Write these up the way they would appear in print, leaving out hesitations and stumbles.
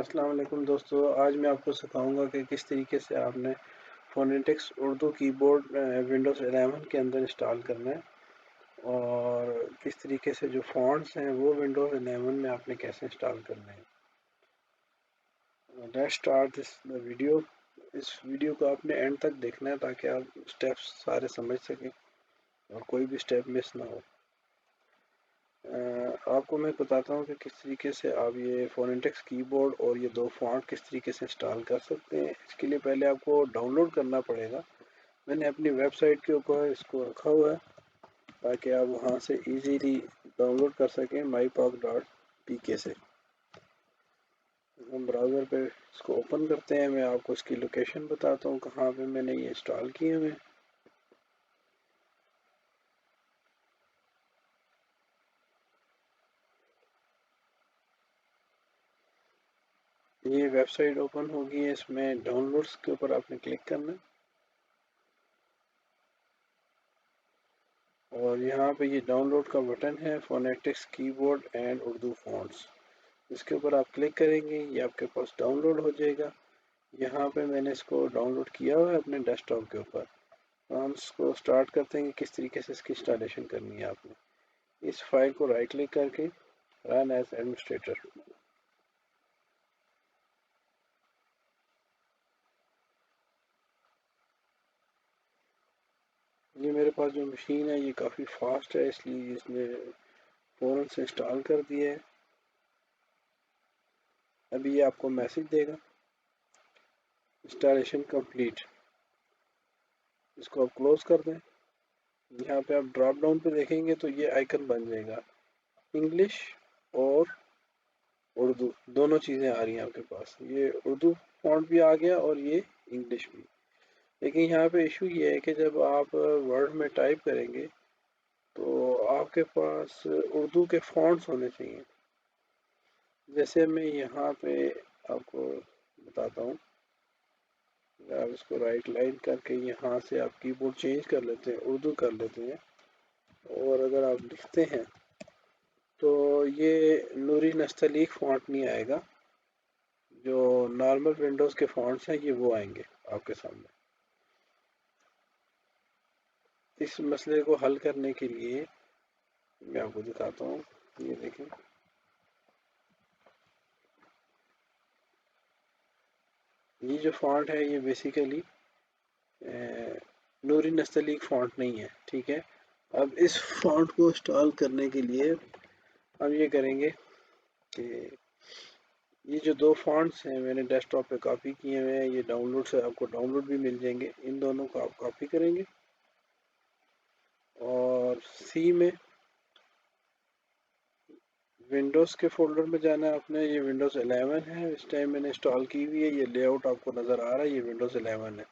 السلام علیکم دوستو، آج میں آپ کو سکھاؤں گا کہ کس طریقے سے آپ نے فونیٹکس اردو کی بورڈ ونڈوز 11 کے اندر انسٹال کرنا ہے، اور کس طریقے سے جو فونٹس ہیں وہ ونڈوز 11 میں آپ نے کیسے انسٹال کرنا ہے۔ Let's start this video. اس ویڈیو کو آپ نے اینڈ تک دیکھنا ہے تاکہ آپ اسٹیپس سارے سمجھ سکیں اور کوئی بھی اسٹیپ مس نہ ہو۔ آپ کو میں بتاتا ہوں کہ کس طریقے سے آپ یہ فونیٹکس کی بورڈ اور یہ دو فونٹ کس طریقے سے انسٹال کر سکتے ہیں۔ اس کے لیے پہلے آپ کو ڈاؤن لوڈ کرنا پڑے گا۔ میں نے اپنی ویب سائٹ کے اوپر اس کو رکھا ہوا ہے تاکہ آپ وہاں سے ایزیلی ڈاؤن لوڈ کر سکیں myPOK.pk سے۔ ہم براؤزر پہ اس کو اوپن کرتے ہیں۔ میں آپ کو اس کی لوکیشن بتاتا ہوں کہاں پہ میں نے یہ انسٹال کیے ہوئے۔ یہ ویب سائٹ اوپن ہوگی، اس میں ڈاؤن لوڈس کے اوپر آپ نے کلک کرنا ہے، اور یہاں پہ یہ ڈاؤن لوڈ کا بٹن ہے، فونیٹکس کی بورڈ اینڈ اردو فونٹس۔ اس کے اوپر آپ کلک کریں گے، یہ آپ کے پاس ڈاؤن لوڈ ہو جائے گا۔ یہاں پہ میں نے اس کو ڈاؤن لوڈ کیا ہوا ہے اپنے ڈیسک ٹاپ کے اوپر۔ ہم اس کو سٹارٹ کرتے ہیں کہ کس طریقے سے اس کی انسٹالیشن کرنی ہے۔ آپ نے اس فائل کو رائٹ کلک کر کے رن ایز ایڈمنسٹریٹر، یہ میرے پاس جو مشین ہے یہ کافی فاسٹ ہے، اس لیے اس نے فوراً سے انسٹال کر دیا ہے۔ ابھی یہ آپ کو میسج دے گا انسٹالیشن کمپلیٹ۔ اس کو آپ کلوز کر دیں۔ یہاں پہ آپ ڈراپ ڈاؤن پہ دیکھیں گے تو یہ آئیکن بن جائے گا، انگلش اور اردو دونوں چیزیں آ رہی ہیں آپ کے پاس۔ یہ اردو فونٹ بھی آ گیا اور یہ انگلش بھی۔ لیکن یہاں پہ ایشو یہ ہے کہ جب آپ ورڈ میں ٹائپ کریں گے تو آپ کے پاس اردو کے فونٹس ہونے چاہیے۔ جیسے میں یہاں پہ آپ کو بتاتا ہوں، آپ اس کو رائٹ لائن کر کے یہاں سے آپ کی بورڈ چینج کر لیتے ہیں، اردو کر لیتے ہیں، اور اگر آپ لکھتے ہیں تو یہ نوری نستعلیق فونٹ نہیں آئے گا، جو نارمل ونڈوز کے فونٹس ہیں یہ وہ آئیں گے آپ کے سامنے۔ اس مسئلے کو حل کرنے کے لیے میں آپ کو دکھاتا ہوں، یہ دیکھیں، یہ جو فونٹ ہے یہ بیسیکلی نوری نستعلیق فونٹ نہیں ہے، ٹھیک ہے۔ اب اس فونٹ کو انسٹال کرنے کے لیے ہم یہ کریں گے کہ یہ جو دو فونٹس ہیں میں نے ڈیسک ٹاپ پہ کاپی کیے ہوئے ہیں، یہ ڈاؤن لوڈ سے آپ کو ڈاؤن لوڈ بھی مل جائیں گے۔ ان دونوں کو آپ کاپی کریں گے اور سی میں ونڈوز کے فولڈر میں جانا ہے آپ نے۔ یہ ونڈوز 11 ہے، اس ٹائم میں نے انسٹال کی ہوئی ہے، یہ لے آؤٹ آپ کو نظر آ رہا ہے، یہ ونڈوز 11 ہے۔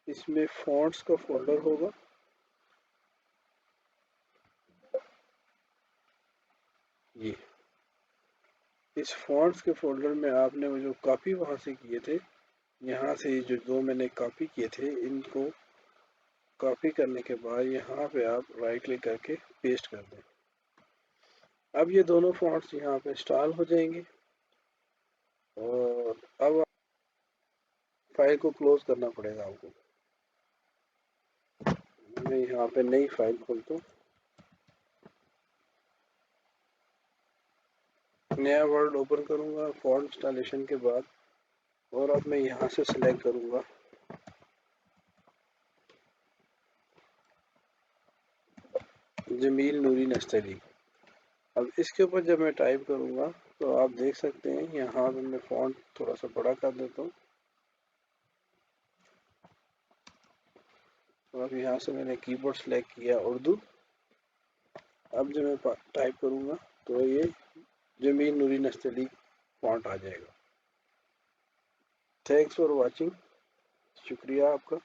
اس میں فونٹس کا فولڈر ہوگا، یہ اس فونٹس کے فولڈر میں آپ نے وہ جو کاپی وہاں سے کیے تھے، یہاں سے یہ جو دو میں نے کاپی کیے تھے ان کو کاپی کرنے کے بعد یہاں پہ آپ رائٹ کلک کر کے پیسٹ کر دیں۔ اب یہ دونوں فونٹس یہاں پہ انسٹال ہو جائیں گے، اور اب فائل کو کلوز کرنا پڑے گا آپ کو۔ میں یہاں پہ نئی فائل کھولتا ہوں، نیا ورڈ اوپن کروں گا فونٹ انسٹالیشن کے بعد، اور اب میں یہاں سے سلیکٹ کروں گا جمیل نوری نستعلیق۔ اب اس کے اوپر جب میں ٹائپ کروں گا تو آپ دیکھ سکتے ہیں یہاں پہ میں فونٹ تھوڑا سا بڑا کر دیتا ہوں، اور یہاں سے میں نے کی بورڈ سلیکٹ کیا اردو۔ اب جب میں ٹائپ کروں گا تو یہ جمیل نوری نستعلیق فونٹ آ جائے گا۔ تھینکس فار واچنگ، شکریہ آپ کا۔